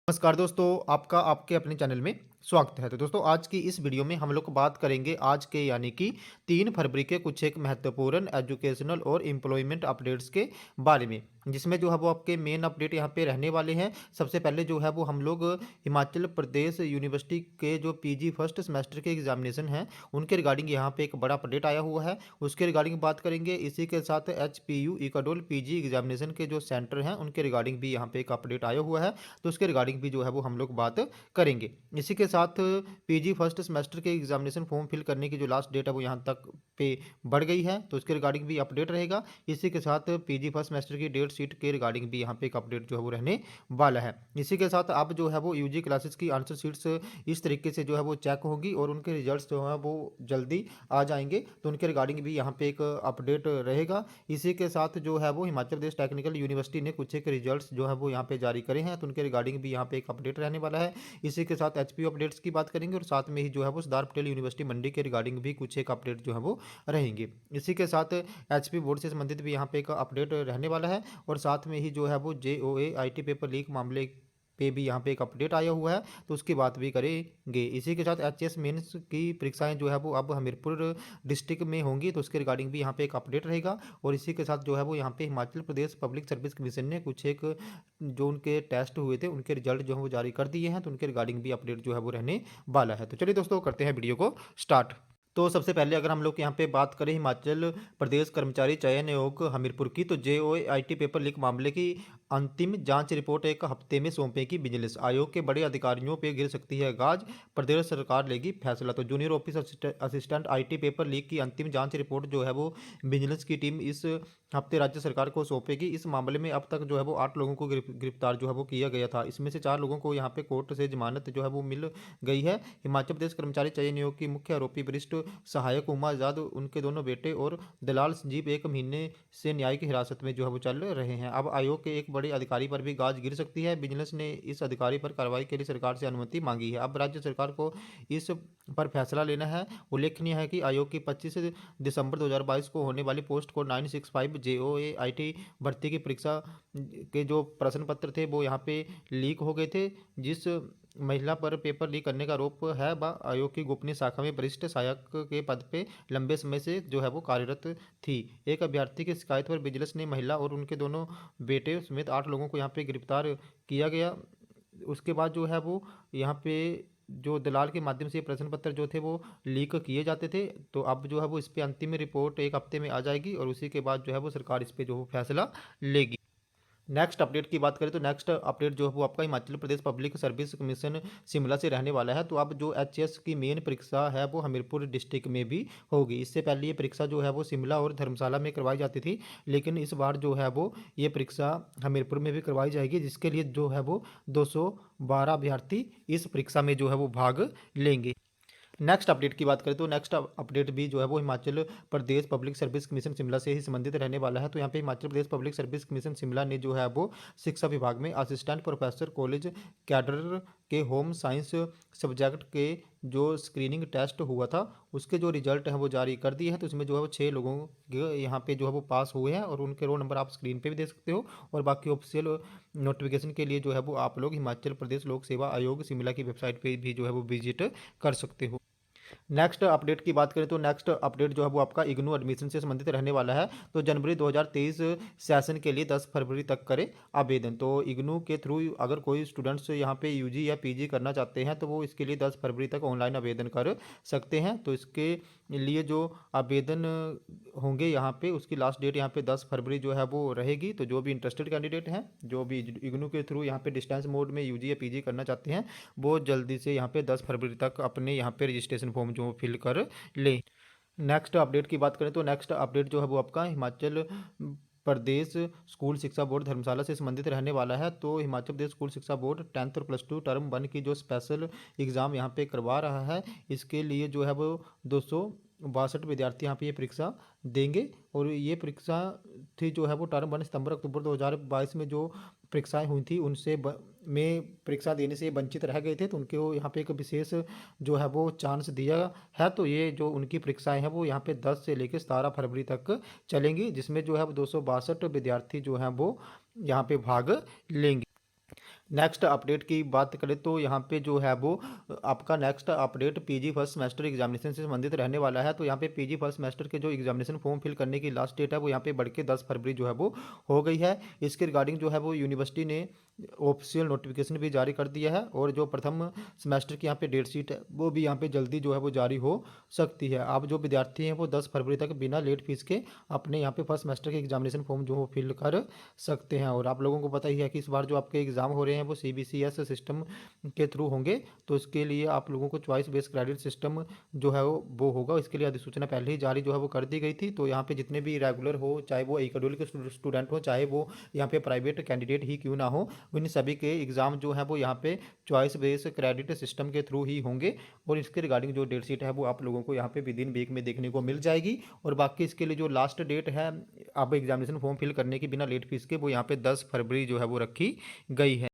नमस्कार दोस्तों, आपका आपके अपने चैनल में स्वागत है। तो दोस्तों आज की इस वीडियो में हम लोग बात करेंगे आज के यानी कि 3 फरवरी के कुछ एक महत्वपूर्ण एजुकेशनल और एम्प्लॉयमेंट अपडेट्स के बारे में, जिसमें जो है वो आपके मेन अपडेट यहाँ पे रहने वाले हैं। सबसे पहले जो है वो हम लोग हिमाचल प्रदेश यूनिवर्सिटी के जो पीजी फर्स्ट सेमेस्टर के एग्जामिनेशन हैं उनके रिगार्डिंग यहाँ पे एक बड़ा अपडेट आया हुआ है, उसके रिगार्डिंग बात करेंगे। इसी के साथ एचपीयू इकाडोल पीजी एग्जामिनेशन के जो सेंटर हैं उनके रिगार्डिंग भी यहाँ पे एक अपडेट आया हुआ है, तो उसके रिगार्डिंग भी जो है वो हम लोग बात करेंगे। इसी के साथ पीजी फर्स्ट सेमेस्टर के एग्जामिनेशन फॉर्म फिल करने की जो लास्ट डेट है वो यहाँ तक पे बढ़ गई है, तो उसके रिगार्डिंग भी अपडेट रहेगा। इसी के साथ पीजी फर्स्ट सेमेस्टर की डेट शीट के रिगार्डिंग भी यहाँ पे एक अपडेट जो है वो रहने वाला है। इसी के साथ अब जो है वो यूजी क्लासेस की आंसर शीट्स इस तरीके से जो है वो चेक होगी और उनके रिजल्ट्स जो है वो जल्दी आ जाएंगे, तो उनके रिगार्डिंग भी यहाँ पे एक अपडेट रहेगा। इसी के साथ जो है वो हिमाचल प्रदेश टेक्निकल यूनिवर्सिटी ने कुछ एक रिजल्ट्स जो है वो यहाँ पे जारी करे हैं, तो उनके रिगार्डिंग भी यहाँ पे एक अपडेट रहने वाला है। इसी के साथ एचपीयू अपडेट्स की बात करेंगे और साथ में ही जो है वो सरदार पटेल यूनिवर्सिटी मंडी के रिगार्डिंग भी कुछ एक अपडेट जो है वो रहेंगे। इसी के साथ एचपी बोर्ड से संबंधित भी यहाँ पे एक अपडेट रहने वाला है और साथ में ही जो है वो जेओए आईटी पेपर लीक मामले पे भी यहाँ पे एक अपडेट आया हुआ है, तो उसकी बात भी करेंगे। इसी के साथ एचएस मेंस की परीक्षाएं जो है वो अब हमीरपुर डिस्ट्रिक्ट में होंगी, तो उसके रिगार्डिंग भी यहाँ पे एक अपडेट रहेगा। और इसी के साथ जो है वो यहाँ पे Himachal Pradesh public service commission ने कुछ एक जो उनके टेस्ट हुए थे उनके रिजल्ट जो है वो जारी कर दिए हैं, तो उनके रिगार्डिंग भी अपडेट जो है वो रहने वाला है। तो चलिए दोस्तों करते हैं वीडियो को स्टार्ट। तो सबसे पहले अगर हम लोग यहाँ पे बात करें हिमाचल प्रदेश कर्मचारी चयन आयोग हमीरपुर की, तो जेओआईटी पेपर लीक मामले की अंतिम जांच रिपोर्ट एक हफ्ते में सौंपेगी विजिलेंस। आयोग के बड़े अधिकारियों पे गिर सकती है गाज, प्रदेश सरकार लेगी फैसला। तो junior office assistant IT paper leak की अंतिम जांच रिपोर्ट जो है वो विजिलेंस की टीम इस हफ्ते राज्य सरकार को सौंपेगी। इस मामले में अब तक जो है वो 8 लोगों को गिरफ्तार जो है वो किया गया था, इसमें से 4 लोगों को यहाँ पे कोर्ट से जमानत जो है वो मिल गई है। हिमाचल प्रदेश कर्मचारी चयन आयोग की मुख्य आरोपी वरिष्ठ सहायक उमा आजाद, उनके दोनों बेटे और दलाल संजीव 1 महीने से न्यायिक हिरासत में जो है वो चल रहे हैं। अब आयोग के एक बड़े अधिकारी पर भी गाज गिर सकती है। विजिलेंस ने इस अधिकारी पर कार्रवाई के लिए सरकार से अनुमति मांगी है। अब राज्य सरकार को इस पर फैसला लेना है। उल्लेखनीय है कि आयोग की 25 दिसंबर 2022 को होने वाली पोस्ट कोड 965 जेओए आईटी भर्ती की परीक्षा के जो प्रश्न पत्र थे वो यहाँ पे लीक हो गए थे। जिस महिला पर पेपर लीक करने का आरोप है वह आयोग की गोपनीय शाखा में वरिष्ठ सहायक के पद पे लंबे समय से जो है वो कार्यरत थी। एक अभ्यर्थी की शिकायत पर विजिलेंस ने महिला और उनके दोनों बेटे समेत 8 लोगों को यहाँ पे गिरफ्तार किया गया। उसके बाद जो है वो यहाँ पे जो दलाल के माध्यम से ये प्रश्न पत्र जो थे वो लीक किए जाते थे, तो अब जो है वो इस पे अंतिम रिपोर्ट एक हफ्ते में आ जाएगी और उसी के बाद जो है वो सरकार इस पे जो है फैसला लेगी। नेक्स्ट अपडेट की बात करें तो नेक्स्ट अपडेट जो है वो आपका Himachal Pradesh public service commission Shimla से रहने वाला है। तो अब जो एचएस की मेन परीक्षा है वो हमीरपुर डिस्ट्रिक्ट में भी होगी। इससे पहले ये परीक्षा जो है वो शिमला और धर्मशाला में करवाई जाती थी, लेकिन इस बार जो है वो ये परीक्षा हमीरपुर में भी करवाई जाएगी, जिसके लिए जो है वो 212 अभ्यर्थी इस परीक्षा में जो है वो भाग लेंगे। नेक्स्ट अपडेट की बात करें तो नेक्स्ट अपडेट भी जो है वो Himachal Pradesh public service commission Shimla से ही संबंधित रहने वाला है। तो यहाँ पे Himachal Pradesh public service commission Shimla ने जो है वो शिक्षा विभाग में असिस्टेंट प्रोफेसर कॉलेज कैडर के होम साइंस सब्जेक्ट के जो स्क्रीनिंग टेस्ट हुआ था उसके जो रिजल्ट हैं वो जारी कर दिए हैं। तो इसमें जो है वो 6 लोगों के यहाँ पे जो है वो पास हुए हैं और उनके रोल नंबर आप स्क्रीन पे भी देख सकते हो, और बाकी ऑफिशियल नोटिफिकेशन के लिए जो है वो आप लोग हिमाचल प्रदेश लोक सेवा आयोग शिमला की वेबसाइट पे भी जो है वो विजिट कर सकते हो। नेक्स्ट अपडेट की बात करें तो नेक्स्ट अपडेट जो है वो आपका इग्नू एडमिशन से संबंधित रहने वाला है। तो जनवरी 2023 सेशन के लिए 10 फरवरी तक करें आवेदन। तो इग्नू के थ्रू अगर कोई स्टूडेंट्स यहाँ पे यूजी या पीजी करना चाहते हैं तो वो इसके लिए 10 फरवरी तक ऑनलाइन आवेदन कर सकते हैं। तो इसके लिए जो आवेदन होंगे यहाँ पे उसकी लास्ट डेट यहाँ पे 10 फरवरी जो है वो रहेगी। तो जो भी इंटरेस्टेड कैंडिडेट हैं जो भी इग्नू के थ्रू यहाँ पे डिस्टेंस मोड में यूजी या पीजी करना चाहते हैं वो जल्दी से यहाँ पे 10 फरवरी तक अपने यहाँ पे रजिस्ट्रेशन फॉर्म जो फिल कर लें। नेक्स्ट अपडेट की बात करें तो नेक्स्ट अपडेट जो है वो आपका हिमाचल प्रदेश स्कूल शिक्षा बोर्ड धर्मशाला से संबंधित रहने वाला है। तो हिमाचल प्रदेश स्कूल शिक्षा बोर्ड 10th और +2 टर्म 1 की जो स्पेशल एग्ज़ाम यहाँ पे करवा रहा है, इसके लिए जो है वो 262 विद्यार्थी यहाँ पे ये परीक्षा देंगे। और ये परीक्षा थी जो है वो टर्म 1 सितंबर अक्टूबर 2022 में जो परीक्षाएं हुई थी उनसे में परीक्षा देने से वंचित रह गए थे, तो उनको यहाँ पे एक विशेष जो है वो चांस दिया है। तो ये जो उनकी परीक्षाएं हैं वो यहाँ पे 10 से लेकर 17 फरवरी तक चलेंगी, जिसमें जो है वो 262 विद्यार्थी जो हैं वो यहाँ पे भाग लेंगे। नेक्स्ट अपडेट की बात करें तो यहाँ पे जो है वो आपका next update PG first semester examination से संबंधित रहने वाला है। तो यहाँ पे पीजी फर्स्ट सेमेस्टर के जो एग्जामिनेशन फॉर्म फिल करने की लास्ट डेट है वो यहाँ पे बढ़ के 10 फरवरी जो है वो हो गई है। इसके रिगार्डिंग जो है वो यूनिवर्सिटी ने ऑफिशियल नोटिफिकेशन भी जारी कर दिया है और जो प्रथम सेमेस्टर की यहाँ पे डेट शीट है वो भी यहाँ पे जल्दी जो है वो जारी हो सकती है। आप जो विद्यार्थी हैं वो 10 फरवरी तक बिना लेट फीस के अपने यहाँ पे फर्स्ट सेमेस्टर के एग्जामिनेशन फॉर्म जो वो फिल कर सकते हैं। और आप लोगों को पता ही है कि इस बार जो आपके एग्ज़ाम हो रहे हैं वो सीबीसीएस सिस्टम के थ्रू होंगे। तो इसके लिए आप लोगों को चॉइस बेस्ड क्रेडिट सिस्टम जो है वो होगा। इसके लिए अधिसूचना पहले ही जारी जो है वो कर दी गई थी। तो यहाँ पे जितने भी रेगुलर हो, चाहे वो एकडोल के स्टूडेंट हो, चाहे वो यहाँ पे प्राइवेट कैंडिडेट ही क्यों ना हो, इन सभी के एग्ज़ाम जो है वो यहाँ पे चॉइस बेस्ड क्रेडिट सिस्टम के थ्रू ही होंगे। और इसके रिगार्डिंग जो डेट शीट है वो आप लोगों को यहाँ पे विदिन वीक में देखने को मिल जाएगी। और बाकी इसके लिए जो लास्ट डेट है आप एग्जामिनेशन फॉर्म फिल करने की बिना लेट फीस के वो यहाँ पे 10 फरवरी जो है वो रखी गई है।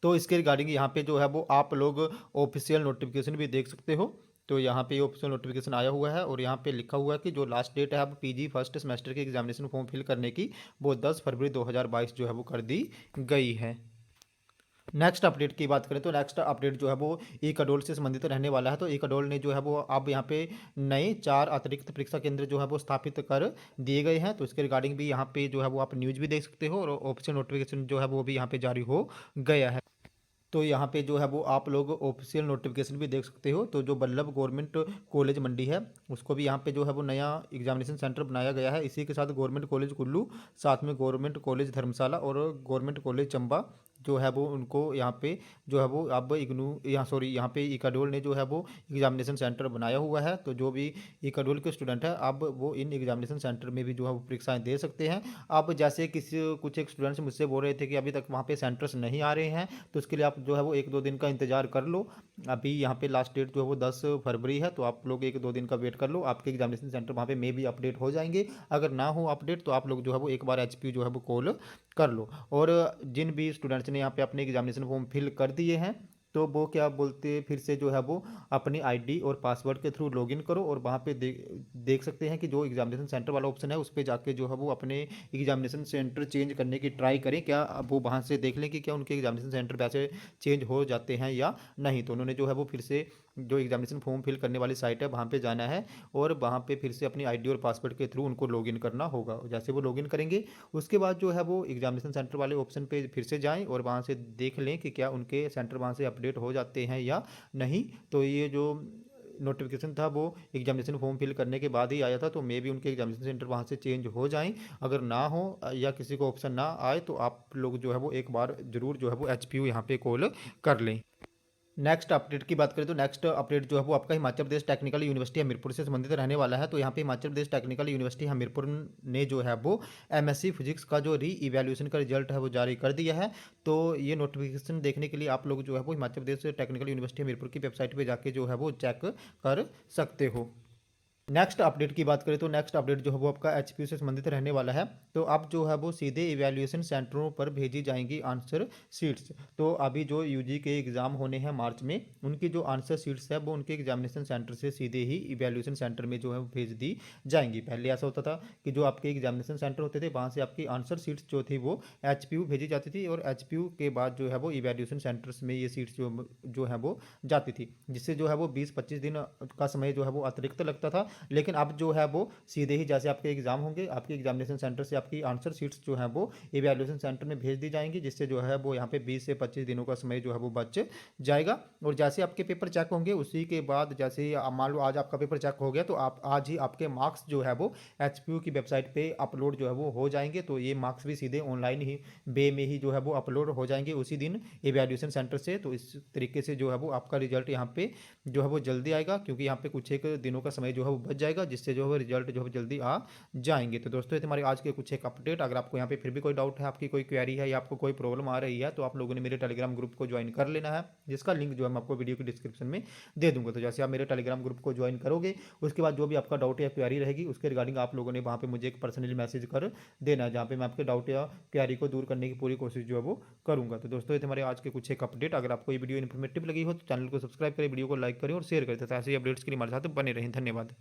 तो इसके रिगार्डिंग यहाँ पे जो है वो आप लोग ऑफिशियल नोटिफिकेशन भी देख सकते हो। तो यहाँ पे ऑफिशियल नोटिफिकेशन आया हुआ है और यहाँ पे लिखा हुआ है कि जो लास्ट डेट है अब पीजी फर्स्ट सेमेस्टर के एग्जामिनेशन फॉर्म फिल करने की वो 10 फरवरी 2022 जो है वो कर दी गई है। नेक्स्ट अपडेट की बात करें तो नेक्स्ट अपडेट जो है वो ई कडोल से संबंधित रहने वाला है। तो ई कडोल ने जो है वो अब यहाँ पे नए 4 अतिरिक्त परीक्षा केंद्र जो है वो स्थापित कर दिए गए हैं। तो इसके रिगार्डिंग भी यहाँ पे जो है वो आप न्यूज़ भी देख सकते हो और ऑफिशियल नोटिफिकेशन जो है वो भी यहाँ पे जारी हो गया है। तो यहाँ पे जो है वो आप लोग ऑफिशियल नोटिफिकेशन भी देख सकते हो। तो जो बल्लभ गवर्नमेंट कॉलेज मंडी है उसको भी यहाँ पे जो है वो नया एग्जामिनेशन सेंटर बनाया गया है। इसी के साथ गवर्नमेंट कॉलेज कुल्लू, साथ में गवर्नमेंट कॉलेज धर्मशाला और गवर्नमेंट कॉलेज चंबा जो है वो उनको यहाँ पे जो है वो अब इग्नू यहाँ सॉरी यहाँ पे इकाडोल ने जो है वो एग्जामिनेशन सेंटर बनाया हुआ है। तो जो भी इकाडोल के स्टूडेंट है अब वो इन एग्जामिनेशन सेंटर में भी जो है वो परीक्षाएं दे सकते हैं। अब जैसे कुछ एक स्टूडेंट्स मुझसे बोल रहे थे कि अभी तक वहाँ पे सेंटर्स नहीं आ रहे हैं, तो इसके लिए आप जो है वो 1-2 दिन का इंतजार कर लो। अभी यहाँ पे लास्ट डेट जो है वो 10 फरवरी है, तो आप लोग 1-2 दिन का वेट कर लो। आपके एग्जामिनेशन सेंटर वहाँ पे मे भी अपडेट हो जाएंगे। अगर ना हो अपडेट तो आप लोग जो है वो एक बार एचपी जो है वो कॉल कर लो। और जिन भी स्टूडेंट्स ने यहाँ पे अपने एग्जामिनेशन फॉर्म फिल कर दिए हैं तो वो क्या बोलते फिर से जो है वो अपनी आईडी और पासवर्ड के थ्रू लॉगिन करो और वहाँ पे देख सकते हैं कि जो एग्जामिनेशन सेंटर वाला ऑप्शन है उस पर जाके जो है वो अपने एग्जामिनेशन सेंटर चेंज करने की ट्राई करें। क्या वो वहाँ से देख लें कि क्या उनके एग्जामिनेशन सेंटर वैसे चेंज हो जाते हैं या नहीं। तो उन्होंने जो है वो फिर से जो एग्जामिनेशन फॉर्म फिल करने वाली साइट है वहाँ पे जाना है और वहाँ पे फिर से अपनी आईडी और पासवर्ड के थ्रू उनको लॉगिन करना होगा। जैसे वो लॉगिन करेंगे उसके बाद जो है वो एग्जामिनेशन सेंटर वाले ऑप्शन पे फिर से जाएं और वहाँ से देख लें कि क्या उनके सेंटर वहाँ से अपडेट हो जाते हैं या नहीं। तो ये जो नोटिफिकेशन था वो एग्जामिनेशन फॉर्म फिल करने के बाद ही आया था, तो मे भी उनके एग्जामिनेशन सेंटर वहाँ से चेंज हो जाएं। अगर ना हो या किसी को ऑप्शन ना आए तो आप लोग जो है वो एक बार ज़रूर जो है वो एचपीयू यहाँ पे कॉल कर लें। नेक्स्ट अपडेट की बात करें तो नेक्स्ट अपडेट जो है वो आपका हिमाचल प्रदेश टेक्निकल यूनिवर्सिटी हमीरपुर से संबंधित रहने वाला है। तो यहाँ पे हिमाचल प्रदेश टेक्निकल यूनिवर्सिटी हमीरपुर ने जो है वो एमएससी फिजिक्स का जो री इवैल्यूएशन का रिजल्ट है वो जारी कर दिया है। तो ये नोटिफिकेशन देखने के लिए आप लोग जो है वो हिमाचल प्रदेश टेक्निकल यूनिवर्सिटी हमीरपुर की वेबसाइट पर जाके जो है वो चेक कर सकते हो। नेक्स्ट अपडेट की बात करें तो नेक्स्ट अपडेट जो है वो आपका एचपीयू से संबंधित रहने वाला है। तो अब जो है वो सीधे इवैल्यूएशन सेंटरों पर भेजी जाएंगी आंसर शीट्स। तो अभी जो यूजी के एग्ज़ाम होने हैं मार्च में उनकी जो आंसर शीट्स है वो उनके एग्जामिनेशन सेंटर से सीधे ही इवैल्यूएशन सेंटर में जो है वो भेज दी जाएंगी। पहले ऐसा होता था कि जो आपके एग्जामिनेशन सेंटर होते थे वहाँ से आपकी आंसर शीट्स जो थी वो एचपीयू भेजी जाती थी और एचपीयू के बाद जो है वो इवैल्यूएशन सेंटर्स में ये सीट्स जो है वो जाती थी, जिससे जो है वो 20-25 दिन का समय जो है वो अतिरिक्त लगता था। लेकिन अब जो है वो सीधे ही जैसे आपके एग्जाम होंगे आपके एग्जामिनेशन सेंटर से आपकी आंसर शीट्स जो है वो इवैल्यूएशन सेंटर में भेज दी जाएंगी, जिससे जो है वो यहाँ पे 20 से 25 दिनों का समय जो है वो बच जाएगा। और जैसे आपके पेपर चेक होंगे उसी के बाद जैसे मान लो आज आपका पेपर चेक हो गया तो आप आज ही आपके मार्क्स जो है वो एचपीयू की वेबसाइट पे अपलोड जो है वो हो जाएंगे। तो ये मार्क्स भी सीधे ऑनलाइन ही वे में ही जो है वो अपलोड हो जाएंगे उसी दिन इवैल्यूएशन सेंटर से। तो इस तरीके से जो है वो आपका रिजल्ट यहाँ पे जो है वो जल्दी आएगा, क्योंकि यहाँ पे कुछ एक दिनों का समय जो है वो बच जाएगा, जिससे जो है रिजल्ट जो है जल्दी आ जाएंगे। तो दोस्तों ये हमारे आज के कुछ एक अपडेट। अगर आपको यहाँ पे फिर भी कोई डाउट है, आपकी कोई क्वेरी है या आपको कोई प्रॉब्लम आ रही है तो आप लोगों ने मेरे टेलीग्राम ग्रुप को ज्वाइन कर लेना है, जिसका लिंक जो है मैं आपको वीडियो की डिस्क्रिप्शन में दे दूंगा। तो जैसे आप मेरे टेलीग्राम ग्रुप को ज्वाइन करोगे उसके बाद जो भी आपका डाउट या क्वेरी रहेगी उसके रिगार्डिंग आप लोगों ने वहाँ पे मुझे एक पर्सनली मैसेज कर देना है, जहाँ पे मैं आपके डाउट या क्वेरी को दूर करने की पूरी कोशिश जो है वो करूँगा। तो दोस्तों ये हमारे आज के कुछ एक अपडेट। अगर आपको ये वीडियो इन्फॉर्मेटिव लगी हो तो चैनल को सब्सक्राइब करें, वीडियो को लाइक करें और शेयर करें तथा ऐसे अपडेट्स के लिए हमारे साथ बने रहें। धन्यवाद।